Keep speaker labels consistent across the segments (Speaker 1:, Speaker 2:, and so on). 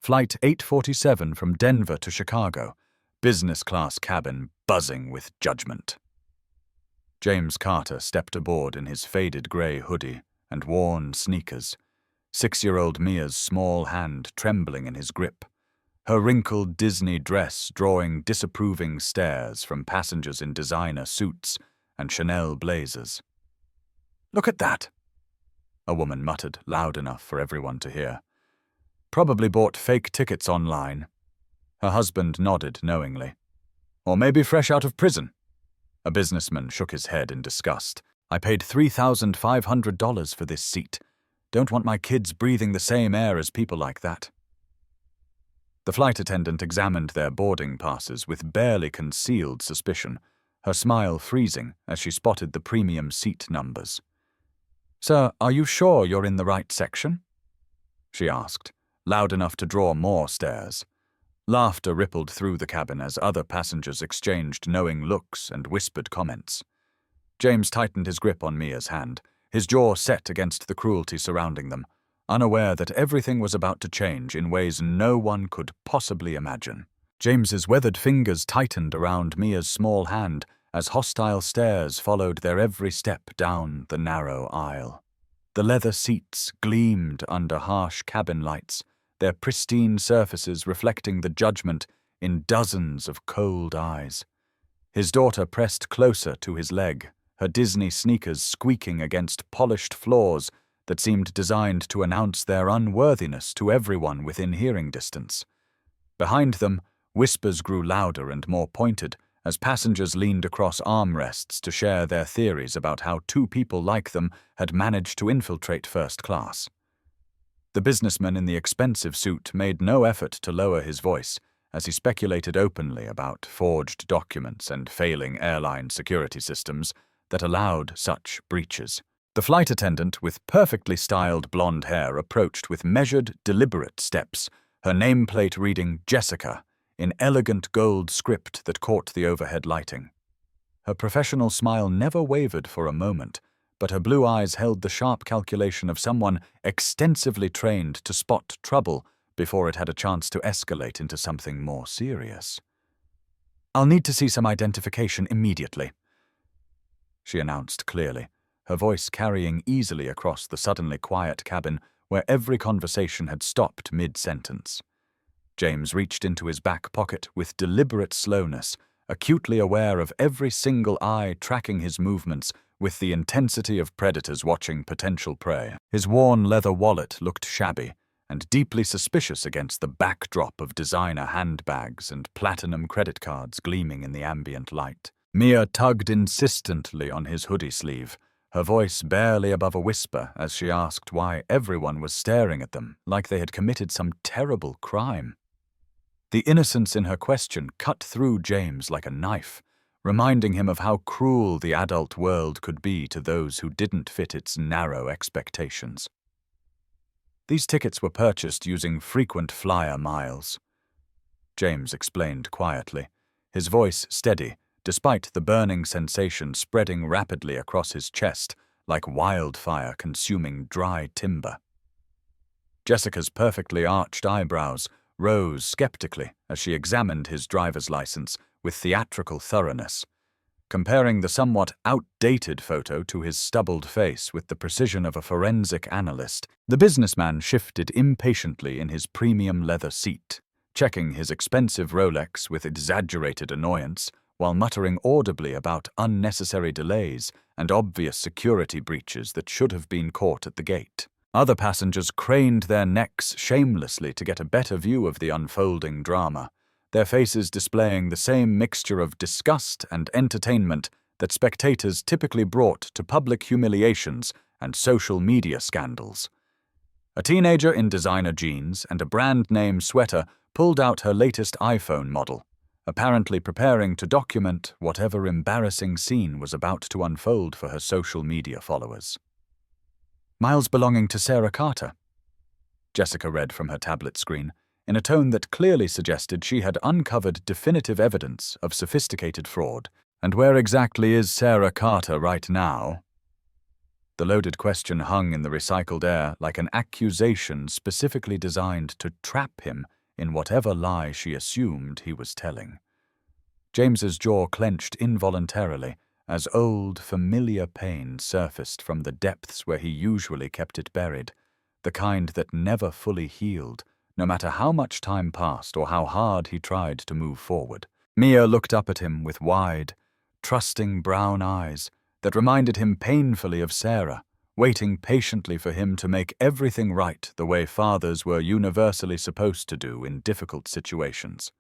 Speaker 1: Flight 847 from Denver to Chicago. Business class cabin buzzing with judgment. James Carter stepped aboard in his faded grey hoodie and worn sneakers, 6-year-old Mia's small hand trembling in his grip, her wrinkled Disney dress drawing disapproving stares from passengers in designer suits and Chanel blazers. "Look at that," a woman muttered loud enough for everyone to hear. "Probably bought fake tickets online." Her husband nodded knowingly. "Or maybe fresh out of prison." A businessman shook his head in disgust. "I paid $3,500 for this seat. Don't want my kids breathing the same air as people like that." The flight attendant examined their boarding passes with barely concealed suspicion, her smile freezing as she spotted the premium seat numbers. "Sir, are you sure you're in the right section?" she asked, loud enough to draw more stares. Laughter rippled through the cabin as other passengers exchanged knowing looks and whispered comments. James tightened his grip on Mia's hand, his jaw set against the cruelty surrounding them, unaware that everything was about to change in ways no one could possibly imagine. James's weathered fingers tightened around Mia's small hand as hostile stares followed their every step down the narrow aisle. The leather seats gleamed under harsh cabin lights, their pristine surfaces reflecting the judgment in dozens of cold eyes. His daughter pressed closer to his leg, her Disney sneakers squeaking against polished floors that seemed designed to announce their unworthiness to everyone within hearing distance. Behind them, whispers grew louder and more pointed as passengers leaned across armrests to share their theories about how two people like them had managed to infiltrate first class. The businessman in the expensive suit made no effort to lower his voice as he speculated openly about forged documents and failing airline security systems that allowed such breaches. The flight attendant with perfectly styled blonde hair approached with measured, deliberate steps, her nameplate reading Jessica in elegant gold script that caught the overhead lighting. Her professional smile never wavered for a moment, but her blue eyes held the sharp calculation of someone extensively trained to spot trouble before it had a chance to escalate into something more serious. "I'll need to see some identification immediately," she announced clearly, her voice carrying easily across the suddenly quiet cabin where every conversation had stopped mid-sentence. James reached into his back pocket with deliberate slowness, acutely aware of every single eye tracking his movements with the intensity of predators watching potential prey. His worn leather wallet looked shabby and deeply suspicious against the backdrop of designer handbags and platinum credit cards gleaming in the ambient light. Mia tugged insistently on his hoodie sleeve, her voice barely above a whisper as she asked why everyone was staring at them like they had committed some terrible crime. The innocence in her question cut through James like a knife, reminding him of how cruel the adult world could be to those who didn't fit its narrow expectations. These tickets were purchased using frequent flyer miles, James explained quietly, his voice steady, despite the burning sensation spreading rapidly across his chest like wildfire consuming dry timber. Jessica's perfectly arched eyebrows rose skeptically as she examined his driver's license with theatrical thoroughness, comparing the somewhat outdated photo to his stubbled face with the precision of a forensic analyst. The businessman shifted impatiently in his premium leather seat, checking his expensive Rolex with exaggerated annoyance while muttering audibly about unnecessary delays and obvious security breaches that should have been caught at the gate. Other passengers craned their necks shamelessly to get a better view of the unfolding drama, their faces displaying the same mixture of disgust and entertainment that spectators typically brought to public humiliations and social media scandals. A teenager in designer jeans and a brand-name sweater pulled out her latest iPhone model, apparently preparing to document whatever embarrassing scene was about to unfold for her social media followers. "Miles belonging to Sarah Carter," Jessica read from her tablet screen, in a tone that clearly suggested she had uncovered definitive evidence of sophisticated fraud. "And where exactly is Sarah Carter right now?" The loaded question hung in the recycled air like an accusation specifically designed to trap him in whatever lie she assumed he was telling. James's jaw clenched involuntarily as old, familiar pain surfaced from the depths where he usually kept it buried, the kind that never fully healed, no matter how much time passed or how hard he tried to move forward. Mia looked up at him with wide, trusting brown eyes that reminded him painfully of Sarah, waiting patiently for him to make everything right the way fathers were universally supposed to do in difficult situations.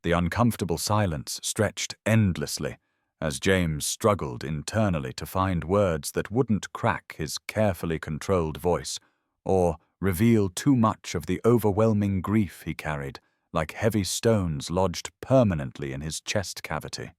Speaker 1: The uncomfortable silence stretched endlessly as James struggled internally to find words that wouldn't crack his carefully controlled voice or reveal too much of the overwhelming grief he carried, like heavy stones lodged permanently in his chest cavity.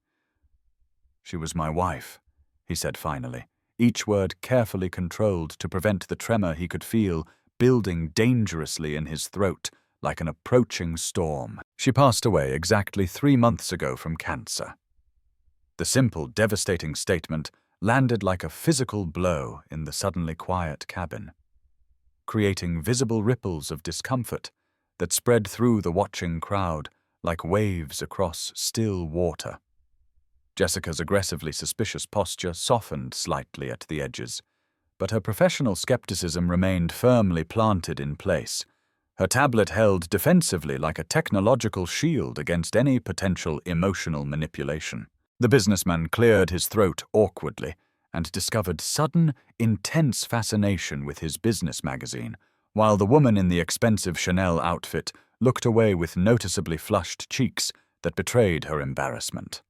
Speaker 1: "She was my wife," he said finally, each word carefully controlled to prevent the tremor he could feel building dangerously in his throat like an approaching storm. "She passed away exactly 3 months ago from cancer." The simple, devastating statement landed like a physical blow in the suddenly quiet cabin, creating visible ripples of discomfort that spread through the watching crowd like waves across still water. Jessica's aggressively suspicious posture softened slightly at the edges, but her professional skepticism remained firmly planted in place, her tablet held defensively like a technological shield against any potential emotional manipulation. The businessman cleared his throat awkwardly and discovered sudden, intense fascination with his business magazine, while the woman in the expensive Chanel outfit looked away with noticeably flushed cheeks that betrayed her embarrassment.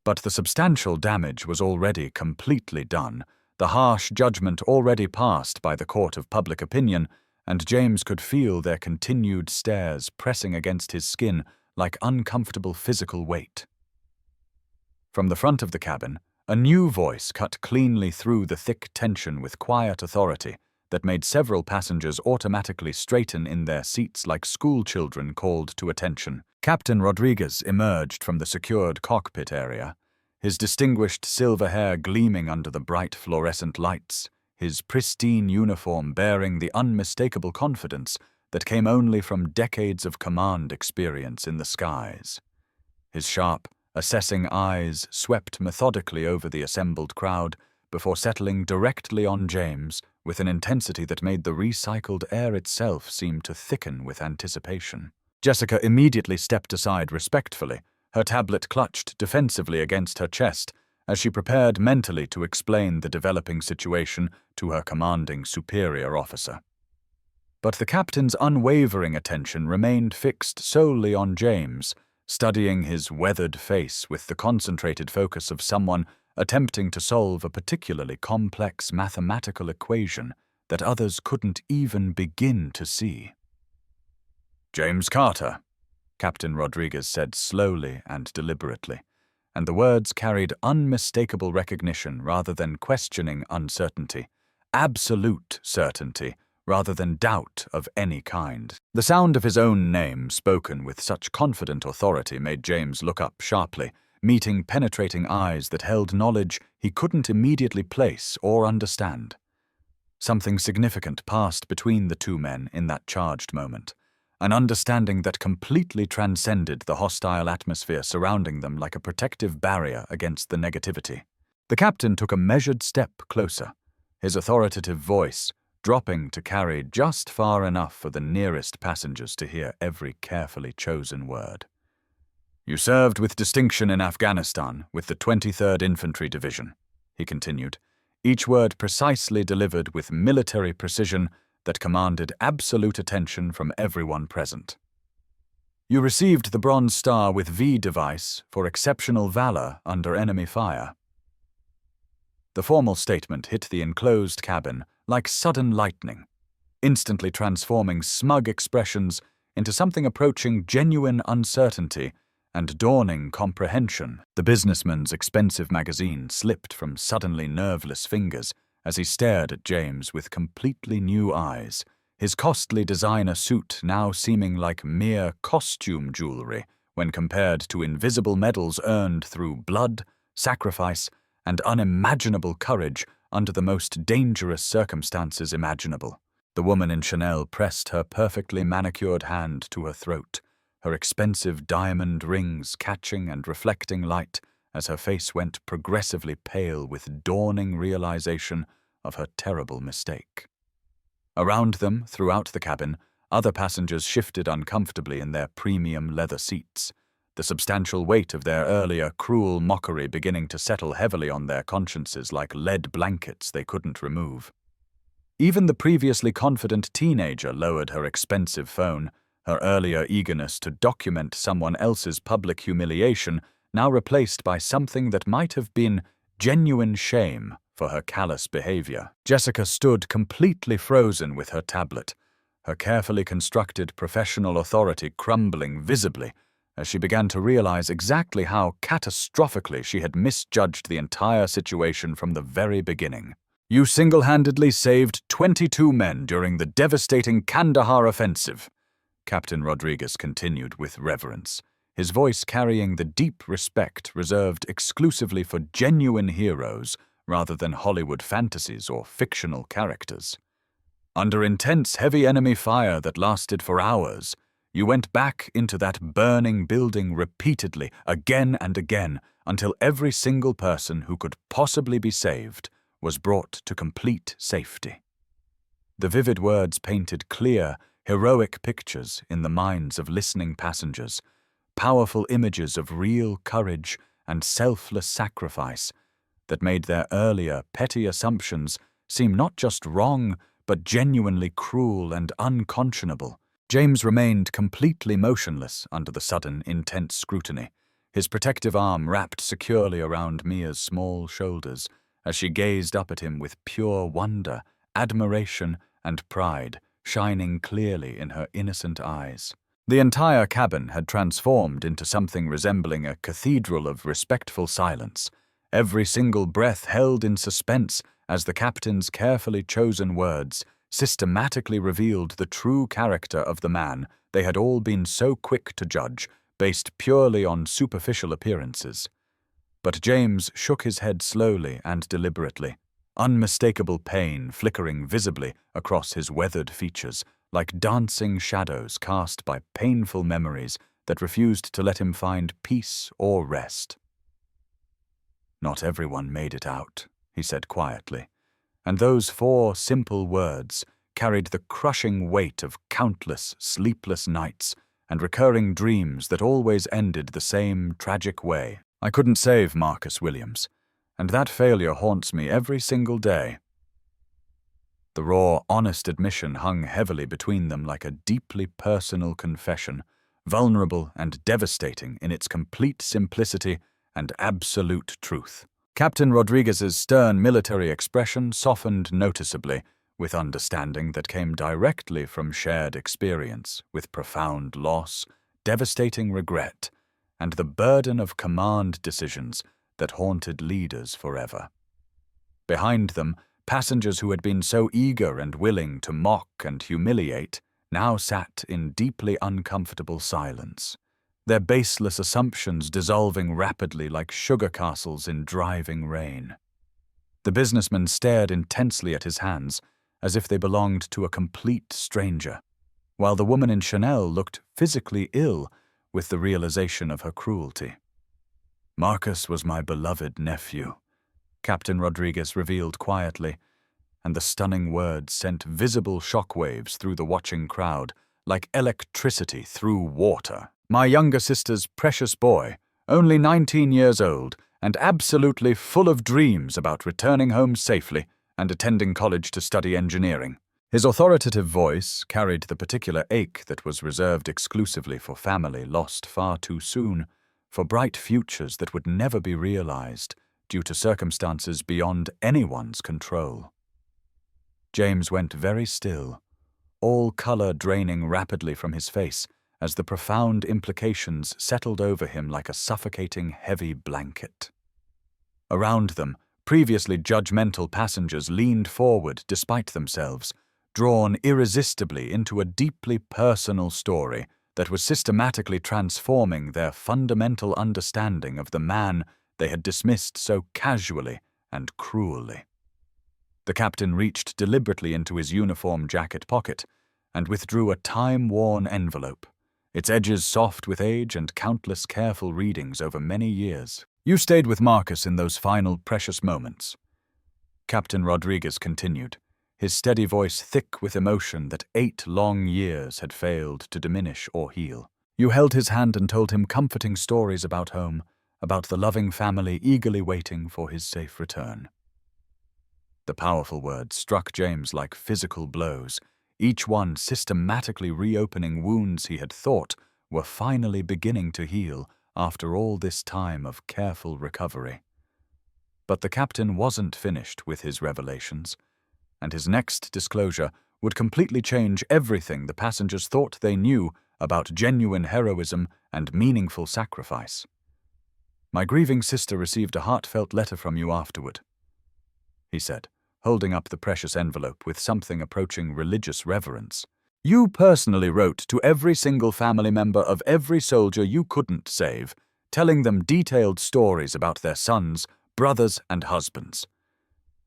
Speaker 1: But the substantial damage was already completely done, the harsh judgment already passed by the court of public opinion, and James could feel their continued stares pressing against his skin like uncomfortable physical weight. From the front of the cabin, a new voice cut cleanly through the thick tension with quiet authority that made several passengers automatically straighten in their seats like schoolchildren called to attention. Captain Rodriguez emerged from the secured cockpit area, his distinguished silver hair gleaming under the bright fluorescent lights, his pristine uniform bearing the unmistakable confidence that came only from decades of command experience in the skies. His sharp, assessing eyes swept methodically over the assembled crowd before settling directly on James with an intensity that made the recycled air itself seem to thicken with anticipation. Jessica immediately stepped aside respectfully, her tablet clutched defensively against her chest as she prepared mentally to explain the developing situation to her commanding superior officer. But the captain's unwavering attention remained fixed solely on James, studying his weathered face with the concentrated focus of someone attempting to solve a particularly complex mathematical equation that others couldn't even begin to see. "James Carter," Captain Rodriguez said slowly and deliberately, and the words carried unmistakable recognition rather than questioning uncertainty, absolute certainty rather than doubt of any kind. The sound of his own name spoken with such confident authority made James look up sharply, meeting penetrating eyes that held knowledge he couldn't immediately place or understand. Something significant passed between the two men in that charged moment, an understanding that completely transcended the hostile atmosphere surrounding them like a protective barrier against the negativity. The captain took a measured step closer, his authoritative voice dropping to carry just far enough for the nearest passengers to hear every carefully chosen word. "You served with distinction in Afghanistan with the 23rd Infantry Division," he continued, each word precisely delivered with military precision that commanded absolute attention from everyone present. "You received the Bronze Star with V device for exceptional valor under enemy fire." The formal statement hit the enclosed cabin like sudden lightning, instantly transforming smug expressions into something approaching genuine uncertainty and dawning comprehension. The businessman's expensive magazine slipped from suddenly nerveless fingers as he stared at James with completely new eyes, his costly designer suit now seeming like mere costume jewelry when compared to invisible medals earned through blood, sacrifice, and unimaginable courage under the most dangerous circumstances imaginable. The woman in Chanel pressed her perfectly manicured hand to her throat, her expensive diamond rings catching and reflecting light as her face went progressively pale with dawning realization of her terrible mistake. Around them, throughout the cabin, other passengers shifted uncomfortably in their premium leather seats, the substantial weight of their earlier cruel mockery beginning to settle heavily on their consciences like lead blankets they couldn't remove. Even the previously confident teenager lowered her expensive phone, her earlier eagerness to document someone else's public humiliation now replaced by something that might have been genuine shame for her callous behavior. Jessica stood completely frozen with her tablet, her carefully constructed professional authority crumbling visibly as she began to realize exactly how catastrophically she had misjudged the entire situation from the very beginning. "You single-handedly saved 22 men during the devastating Kandahar offensive," Captain Rodriguez continued with reverence, his voice carrying the deep respect reserved exclusively for genuine heroes rather than Hollywood fantasies or fictional characters. "Under intense heavy enemy fire that lasted for hours, you went back into that burning building repeatedly, again and again, until every single person who could possibly be saved was brought to complete safety." The vivid words painted clear, heroic pictures in the minds of listening passengers, powerful images of real courage and selfless sacrifice that made their earlier petty assumptions seem not just wrong, but genuinely cruel and unconscionable. James remained completely motionless under the sudden, intense scrutiny, his protective arm wrapped securely around Mia's small shoulders as she gazed up at him with pure wonder, admiration, and pride shining clearly in her innocent eyes. The entire cabin had transformed into something resembling a cathedral of respectful silence, every single breath held in suspense as the captain's carefully chosen words systematically revealed the true character of the man they had all been so quick to judge, based purely on superficial appearances. But James shook his head slowly and deliberately, unmistakable pain flickering visibly across his weathered features, like dancing shadows cast by painful memories that refused to let him find peace or rest. "Not everyone made it out," he said quietly, and those 4 simple words carried the crushing weight of countless sleepless nights and recurring dreams that always ended the same tragic way. "I couldn't save Marcus Williams, and that failure haunts me every single day." The raw, honest admission hung heavily between them like a deeply personal confession, vulnerable and devastating in its complete simplicity and absolute truth. Captain Rodriguez's stern military expression softened noticeably, with understanding that came directly from shared experience, with profound loss, devastating regret, and the burden of command decisions that haunted leaders forever. Behind them, passengers who had been so eager and willing to mock and humiliate now sat in deeply uncomfortable silence, their baseless assumptions dissolving rapidly like sugar castles in driving rain. The businessman stared intensely at his hands, as if they belonged to a complete stranger, while the woman in Chanel looked physically ill with the realization of her cruelty. "Marcus was my beloved nephew," Captain Rodriguez revealed quietly, and the stunning words sent visible shockwaves through the watching crowd, like electricity through water. "My younger sister's precious boy, only 19 years old, and absolutely full of dreams about returning home safely and attending college to study engineering." His authoritative voice carried the particular ache that was reserved exclusively for family lost far too soon, for bright futures that would never be realized due to circumstances beyond anyone's control. James went very still, all color draining rapidly from his face as the profound implications settled over him like a suffocating heavy blanket. Around them, previously judgmental passengers leaned forward despite themselves, drawn irresistibly into a deeply personal story that was systematically transforming their fundamental understanding of the man they had dismissed so casually and cruelly. The captain reached deliberately into his uniform jacket pocket and withdrew a time-worn envelope, its edges soft with age and countless careful readings over many years. "You stayed with Marcus in those final precious moments," Captain Rodriguez continued, his steady voice thick with emotion that 8 long years had failed to diminish or heal. "You held his hand and told him comforting stories about home, about the loving family eagerly waiting for his safe return." The powerful words struck James like physical blows, each one systematically reopening wounds he had thought were finally beginning to heal after all this time of careful recovery. But the captain wasn't finished with his revelations, and his next disclosure would completely change everything the passengers thought they knew about genuine heroism and meaningful sacrifice. "My grieving sister received a heartfelt letter from you afterward," he said, holding up the precious envelope with something approaching religious reverence. "You personally wrote to every single family member of every soldier you couldn't save, telling them detailed stories about their sons, brothers, and husbands."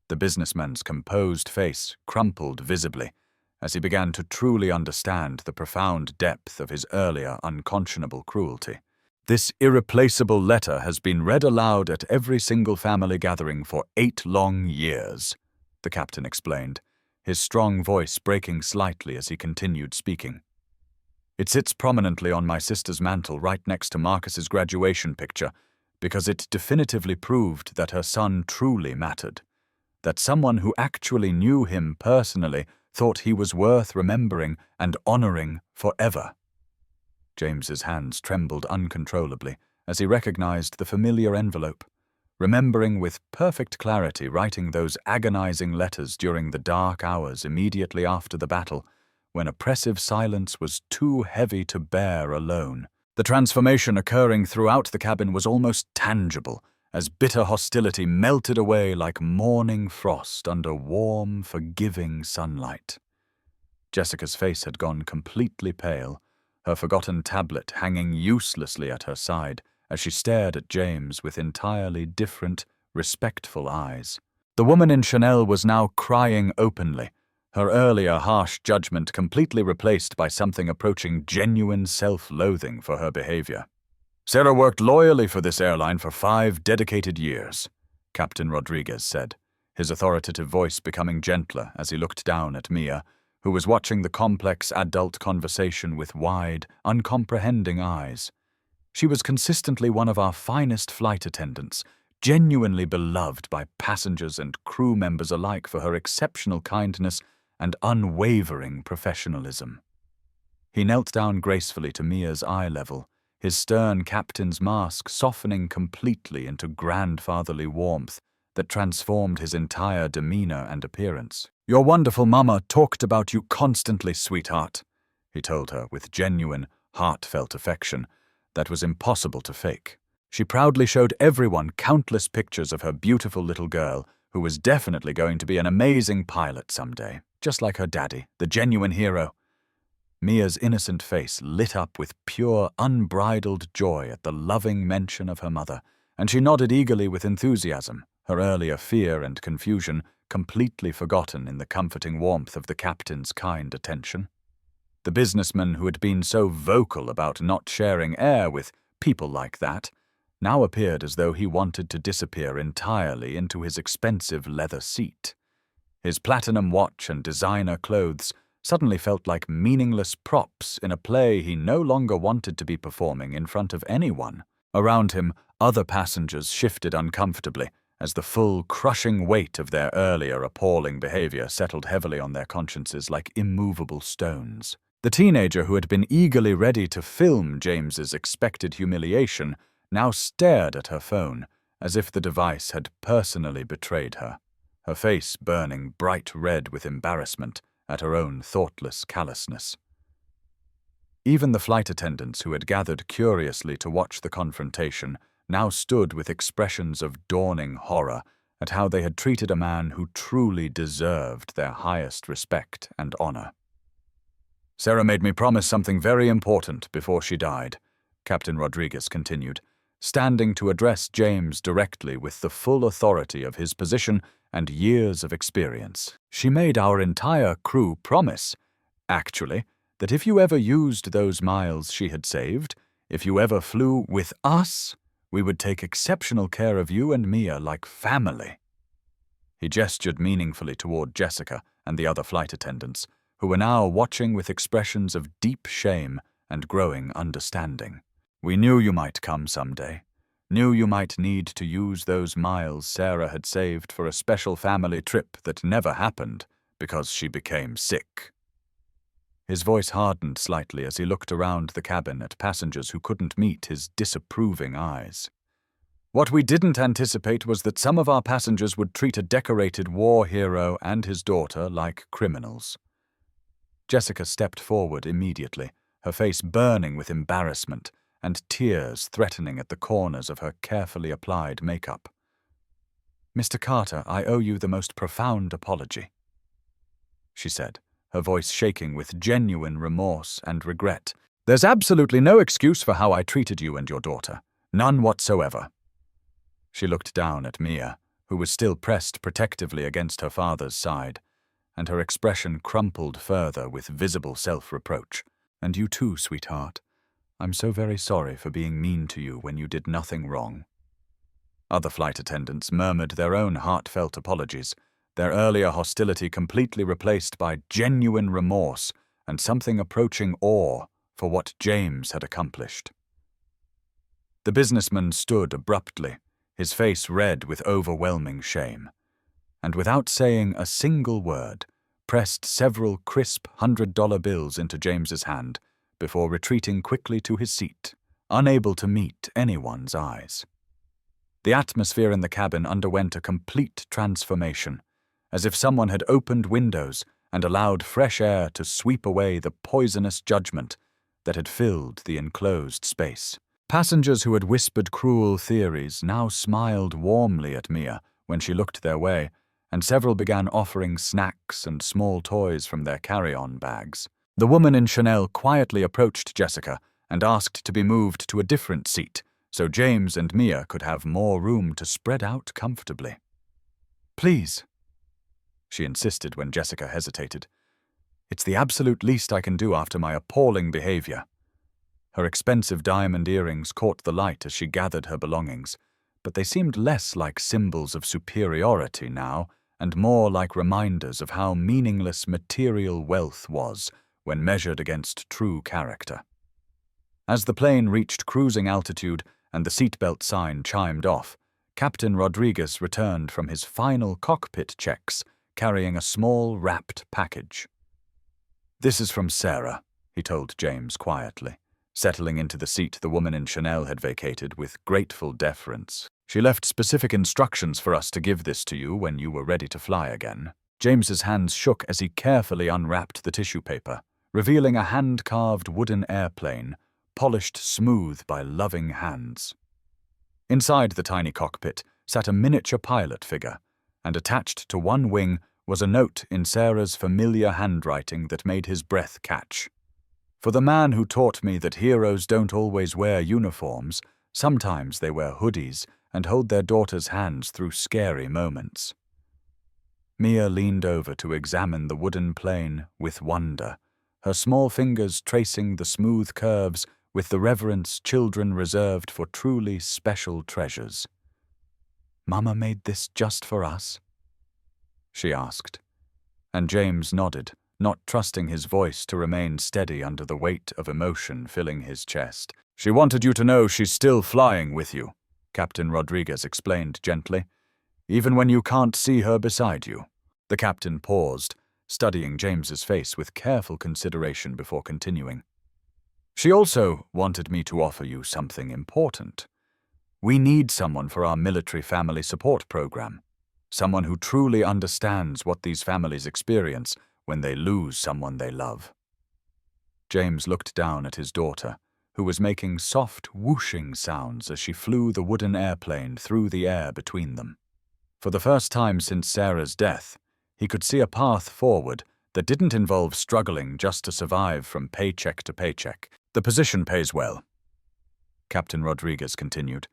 Speaker 1: The businessman's composed face crumpled visibly as he began to truly understand the profound depth of his earlier unconscionable cruelty. "This irreplaceable letter has been read aloud at every single family gathering for 8 long years, the captain explained, his strong voice breaking slightly as he continued speaking. "It sits prominently on my sister's mantle right next to Marcus's graduation picture because it definitively proved that her son truly mattered, that someone who actually knew him personally thought he was worth remembering and honoring forever." James's hands trembled uncontrollably as he recognized the familiar envelope, remembering with perfect clarity writing those agonizing letters during the dark hours immediately after the battle, when oppressive silence was too heavy to bear alone. The transformation occurring throughout the cabin was almost tangible, as bitter hostility melted away like morning frost under warm, forgiving sunlight. Jessica's face had gone completely pale, her forgotten tablet hanging uselessly at her side as she stared at James with entirely different, respectful eyes. The woman in Chanel was now crying openly, her earlier harsh judgment completely replaced by something approaching genuine self-loathing for her behavior. "Sarah worked loyally for this airline for 5 dedicated years," Captain Rodriguez said, his authoritative voice becoming gentler as he looked down at Mia, who was watching the complex adult conversation with wide, uncomprehending eyes. "She was consistently one of our finest flight attendants, genuinely beloved by passengers and crew members alike for her exceptional kindness and unwavering professionalism." He knelt down gracefully to Mia's eye level, his stern captain's mask softening completely into grandfatherly warmth that transformed his entire demeanor and appearance. "Your wonderful mama talked about you constantly, sweetheart," he told her with genuine, heartfelt affection that was impossible to fake. She proudly showed everyone countless pictures of her beautiful little girl, who was definitely going to be an amazing pilot someday, just like her daddy, the genuine hero. Mia's innocent face lit up with pure, unbridled joy at the loving mention of her mother, and she nodded eagerly with enthusiasm, her earlier fear and confusion completely forgotten in the comforting warmth of the captain's kind attention. The businessman who had been so vocal about not sharing air with people like that now appeared as though he wanted to disappear entirely into his expensive leather seat. His platinum watch and designer clothes suddenly felt like meaningless props in a play he no longer wanted to be performing in front of anyone. Around him, other passengers shifted uncomfortably as the full, crushing weight of their earlier appalling behavior settled heavily on their consciences like immovable stones. The teenager who had been eagerly ready to film James's expected humiliation now stared at her phone as if the device had personally betrayed her, her face burning bright red with embarrassment at her own thoughtless callousness. Even the flight attendants who had gathered curiously to watch the confrontation now stood with expressions of dawning horror at how they had treated a man who truly deserved their highest respect and honor. "Sarah made me promise something very important before she died," Captain Rodriguez continued, standing to address James directly with the full authority of his position and years of experience. She made our entire crew promise, actually, that if you ever used those miles she had saved, if you ever flew with us, we would take exceptional care of you and Mia like family. He gestured meaningfully toward Jessica and the other flight attendants, who were now watching with expressions of deep shame and growing understanding. We knew you might come someday, knew you might need to use those miles Sarah had saved for a special family trip that never happened because she became sick. His voice hardened slightly as he looked around the cabin at passengers who couldn't meet his disapproving eyes. What we didn't anticipate was that some of our passengers would treat a decorated war hero and his daughter like criminals. Jessica stepped forward immediately, her face burning with embarrassment and tears threatening at the corners of her carefully applied makeup. "Mr. Carter, I owe you the most profound apology," she said, her voice shaking with genuine remorse and regret. "There's absolutely no excuse for how I treated you and your daughter. None whatsoever." She looked down at Mia, who was still pressed protectively against her father's side, and her expression crumpled further with visible self-reproach. "And you too, sweetheart. I'm so very sorry for being mean to you when you did nothing wrong." Other flight attendants murmured their own heartfelt apologies, their earlier hostility completely replaced by genuine remorse and something approaching awe for what James had accomplished. The businessman stood abruptly, his face red with overwhelming shame, and without saying a single word, pressed several crisp $100 bills into James's hand before retreating quickly to his seat, unable to meet anyone's eyes. The atmosphere in the cabin underwent a complete transformation, as if someone had opened windows and allowed fresh air to sweep away the poisonous judgment that had filled the enclosed space. Passengers who had whispered cruel theories now smiled warmly at Mia when she looked their way, and several began offering snacks and small toys from their carry-on bags. The woman in Chanel quietly approached Jessica and asked to be moved to a different seat so James and Mia could have more room to spread out comfortably. "Please," she insisted when Jessica hesitated. "It's the absolute least I can do after my appalling behavior." Her expensive diamond earrings caught the light as she gathered her belongings, but they seemed less like symbols of superiority now and more like reminders of how meaningless material wealth was when measured against true character. As the plane reached cruising altitude and the seatbelt sign chimed off, Captain Rodriguez returned from his final cockpit checks, carrying a small wrapped package. "This is from Sarah," he told James quietly, settling into the seat the woman in Chanel had vacated with grateful deference. "She left specific instructions for us to give this to you when you were ready to fly again." James's hands shook as he carefully unwrapped the tissue paper, revealing a hand-carved wooden airplane, polished smooth by loving hands. Inside the tiny cockpit sat a miniature pilot figure, and attached to one wing was a note in Sarah's familiar handwriting that made his breath catch. "For the man who taught me that heroes don't always wear uniforms, sometimes they wear hoodies and hold their daughter's hands through scary moments." Mia leaned over to examine the wooden plane with wonder, her small fingers tracing the smooth curves with the reverence children reserved for truly special treasures. "Mama made this just for us?" she asked, and James nodded, not trusting his voice to remain steady under the weight of emotion filling his chest. "She wanted you to know she's still flying with you," Captain Rodriguez explained gently, "even when you can't see her beside you." The captain paused, studying James's face with careful consideration before continuing. "She also wanted me to offer you something important. We need someone for our military family support program, someone who truly understands what these families experience when they lose someone they love." James looked down at his daughter, who was making soft whooshing sounds as she flew the wooden airplane through the air between them. For the first time since Sarah's death, he could see a path forward that didn't involve struggling just to survive from paycheck to paycheck. "The position pays well," Captain Rodriguez continued,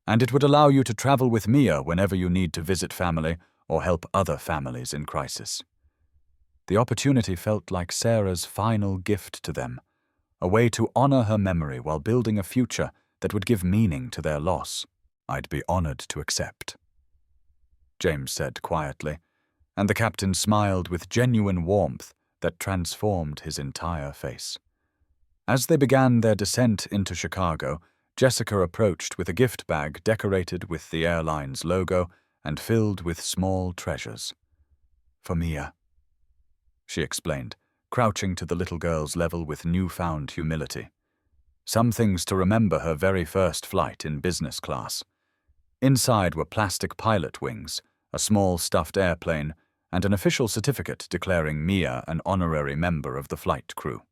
Speaker 1: And it would allow you to travel with Mia whenever you need to visit family or help other families in crisis. The opportunity felt like Sarah's final gift to them, a way to honor her memory while building a future that would give meaning to their loss. I'd be honored to accept, James said quietly, and the captain smiled with genuine warmth that transformed his entire face. As they began their descent into Chicago, Jessica approached with a gift bag decorated with the airline's logo and filled with small treasures. For Mia, she explained, crouching to the little girl's level with newfound humility. Some things to remember her very first flight in business class. Inside were plastic pilot wings, a small stuffed airplane, and an official certificate declaring Mia an honorary member of the flight crew.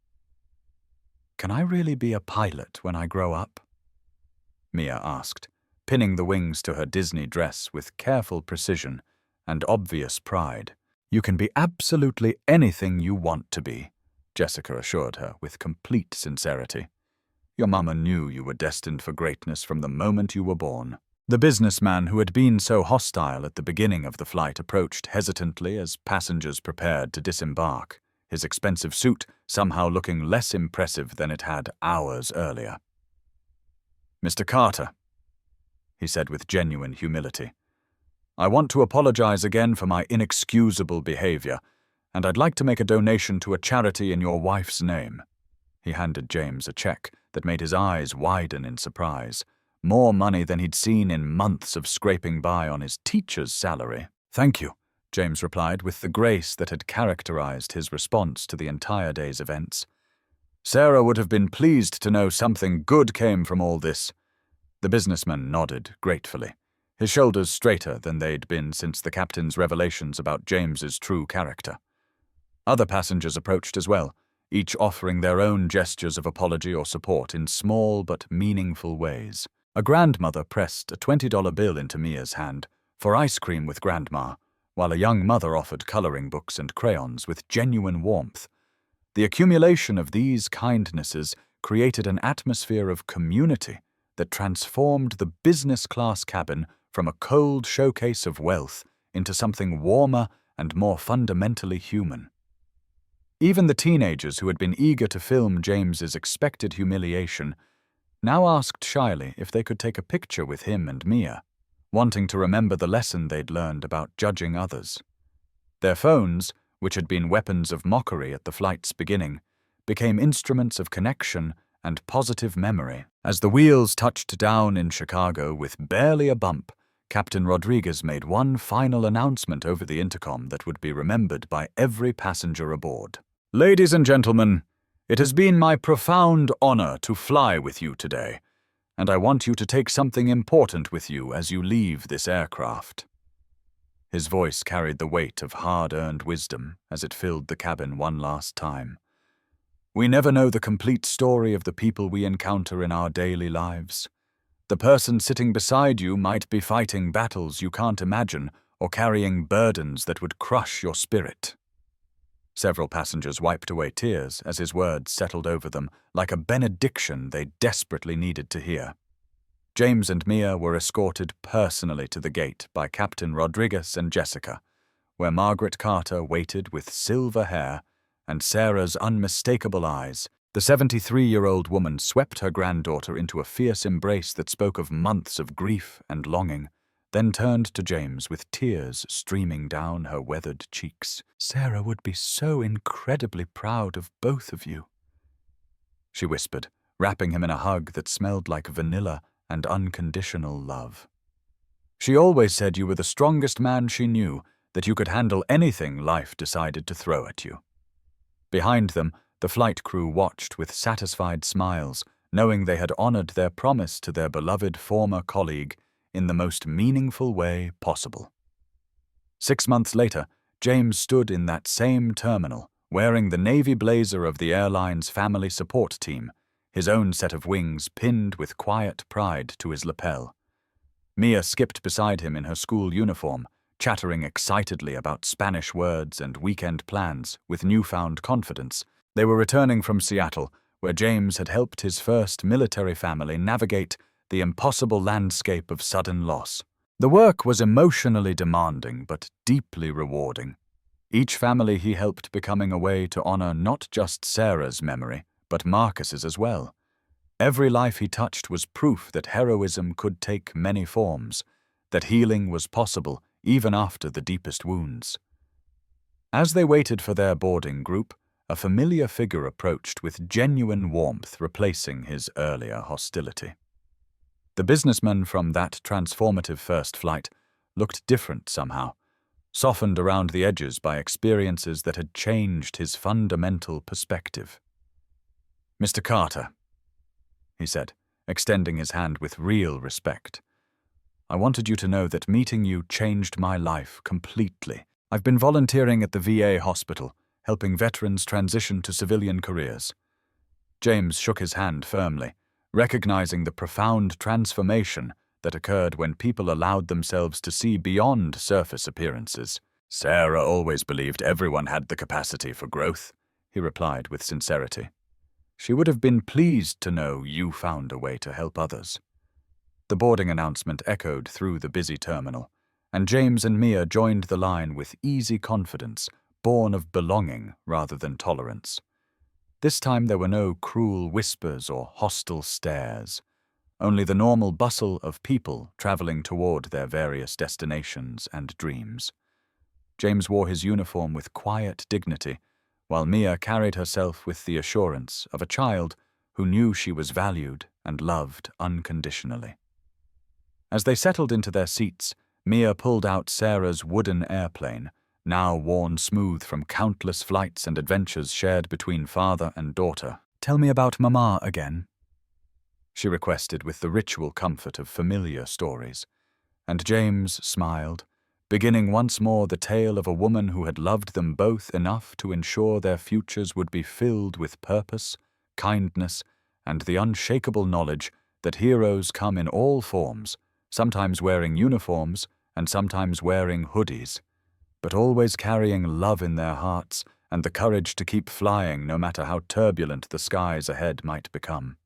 Speaker 1: "Can I really be a pilot when I grow up?" Mia asked, pinning the wings to her Disney dress with careful precision and obvious pride. "You can be absolutely anything you want to be," Jessica assured her with complete sincerity. "Your mama knew you were destined for greatness from the moment you were born." The businessman who had been so hostile at the beginning of the flight approached hesitantly as passengers prepared to disembark, his expensive suit somehow looking less impressive than it had hours earlier. "Mr. Carter," he said with genuine humility, "I want to apologize again for my inexcusable behavior, and I'd like to make a donation to a charity in your wife's name." He handed James a check that made his eyes widen in surprise. More money than he'd seen in months of scraping by on his teacher's salary. "Thank you," James replied with the grace that had characterized his response to the entire day's events. "Sarah would have been pleased to know something good came from all this." The businessman nodded gratefully, his shoulders straighter than they'd been since the captain's revelations about James's true character. Other passengers approached as well, each offering their own gestures of apology or support in small but meaningful ways. A grandmother pressed a $20 bill into Mia's hand for ice cream with Grandma, while a young mother offered coloring books and crayons with genuine warmth. The accumulation of these kindnesses created an atmosphere of community that transformed the business-class cabin from a cold showcase of wealth into something warmer and more fundamentally human. Even the teenagers who had been eager to film James's expected humiliation now asked shyly if they could take a picture with him and Mia, wanting to remember the lesson they'd learned about judging others. Their phones, which had been weapons of mockery at the flight's beginning, became instruments of connection and positive memory. As the wheels touched down in Chicago with barely a bump, Captain Rodriguez made one final announcement over the intercom that would be remembered by every passenger aboard. "Ladies and gentlemen, it has been my profound honor to fly with you today, and I want you to take something important with you as you leave this aircraft." His voice carried the weight of hard-earned wisdom as it filled the cabin one last time. "We never know the complete story of the people we encounter in our daily lives. The person sitting beside you might be fighting battles you can't imagine or carrying burdens that would crush your spirit." Several passengers wiped away tears as his words settled over them like a benediction they desperately needed to hear. James and Mia were escorted personally to the gate by Captain Rodriguez and Jessica, where Margaret Carter waited with silver hair and Sarah's unmistakable eyes. The 73-year-old woman swept her granddaughter into a fierce embrace that spoke of months of grief and longing, then turned to James with tears streaming down her weathered cheeks. "Sarah would be so incredibly proud of both of you," she whispered, wrapping him in a hug that smelled like vanilla and unconditional love. "She always said you were the strongest man she knew, that you could handle anything life decided to throw at you." Behind them, the flight crew watched with satisfied smiles, knowing they had honored their promise to their beloved former colleague in the most meaningful way possible. 6 months later, James stood in that same terminal, wearing the navy blazer of the airline's family support team, his own set of wings pinned with quiet pride to his lapel. Mia skipped beside him in her school uniform, chattering excitedly about Spanish words and weekend plans with newfound confidence. They were returning from Seattle, where James had helped his first military family navigate the impossible landscape of sudden loss. The work was emotionally demanding but deeply rewarding. Each family he helped becoming a way to honor not just Sarah's memory, but Marcus's as well. Every life he touched was proof that heroism could take many forms, that healing was possible even after the deepest wounds. As they waited for their boarding group, a familiar figure approached with genuine warmth, replacing his earlier hostility. The businessman from that transformative first flight looked different somehow, softened around the edges by experiences that had changed his fundamental perspective. "Mr. Carter," he said, extending his hand with real respect. "I wanted you to know that meeting you changed my life completely. I've been volunteering at the VA hospital, helping veterans transition to civilian careers." James shook his hand firmly, recognizing the profound transformation that occurred when people allowed themselves to see beyond surface appearances. "Sarah always believed everyone had the capacity for growth," he replied with sincerity. "She would have been pleased to know you found a way to help others." The boarding announcement echoed through the busy terminal, and James and Mia joined the line with easy confidence, born of belonging rather than tolerance. This time there were no cruel whispers or hostile stares, only the normal bustle of people traveling toward their various destinations and dreams. James wore his uniform with quiet dignity, while Mia carried herself with the assurance of a child who knew she was valued and loved unconditionally. As they settled into their seats, Mia pulled out Sarah's wooden airplane, now worn smooth from countless flights and adventures shared between father and daughter. "Tell me about Mama again," she requested with the ritual comfort of familiar stories. And James smiled, beginning once more the tale of a woman who had loved them both enough to ensure their futures would be filled with purpose, kindness, and the unshakable knowledge that heroes come in all forms, sometimes wearing uniforms and sometimes wearing hoodies, but always carrying love in their hearts and the courage to keep flying no matter how turbulent the skies ahead might become.